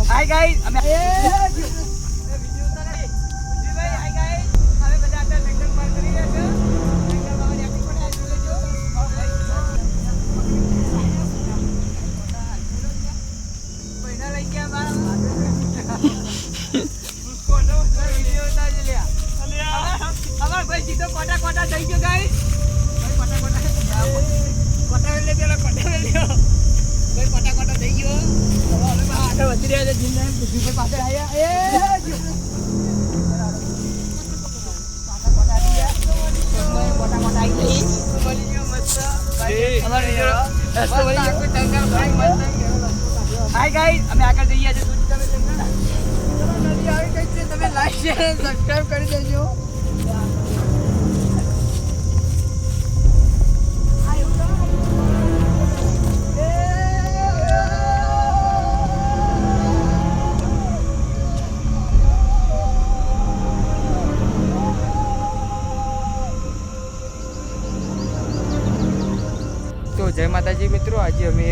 hi guys અમે video ઉતારે ભાઈ હાય ગાઈસ અમે બધા आता જંગલ પાર કરી રહ્યા છે જંગલ માં એપી પણ આ જોઈ લેજો પૈના લઈ ગયા મારા કોનો વિડિયો ઉતારી લ્યા અમાર ભાઈ સીધો કોટા કોટા થઈ ગયો ગાઈસ ભાઈ કોટા લે પેલા કોટા લ્યો ભાઈ કોટા કોટા થઈ ગયો હવે આગળ વધી રહ્યા છે જીને પૃથ્વી પર પાછળ આવ્યા એ કોટા કોટા આવી ગઈ મળી ગયો મસ્ત અમાર વિડિયો રસ્તો મળી ગયો ટંગર ભાઈ મસ્ત હાય ગાઈસ અમે આગળ જઈએ છીએ તમે જંગલ નદી આવી ગઈ છે તમે લાઈક શેર સબસ્ક્રાઇબ કરી દેજો તો જય માતાજી મિત્રો, આજે અમે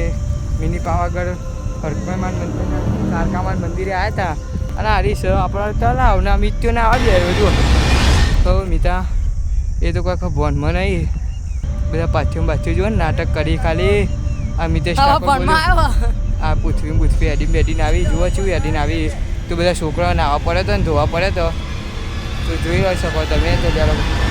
મિની પાવાગઢ હરકમાન મંદિર તારકામાન મંદિરે આવ્યા હતા અને હરીશ આપણા તલાવના મિત્યોને આવી આવ્યો જો તો મિતા એ તો કોઈ ભણમાં નહીં બધા પાથ્યું જો નાટક કરી ખાલી આ મિતેશ આ પૃથ્વી એડીને આવી જુઓ છું એડીને આવી તો બધા છોકરાઓ નાહવા પડે તો ને ધોવા પડે તો જોઈ શકો તમે તો જરા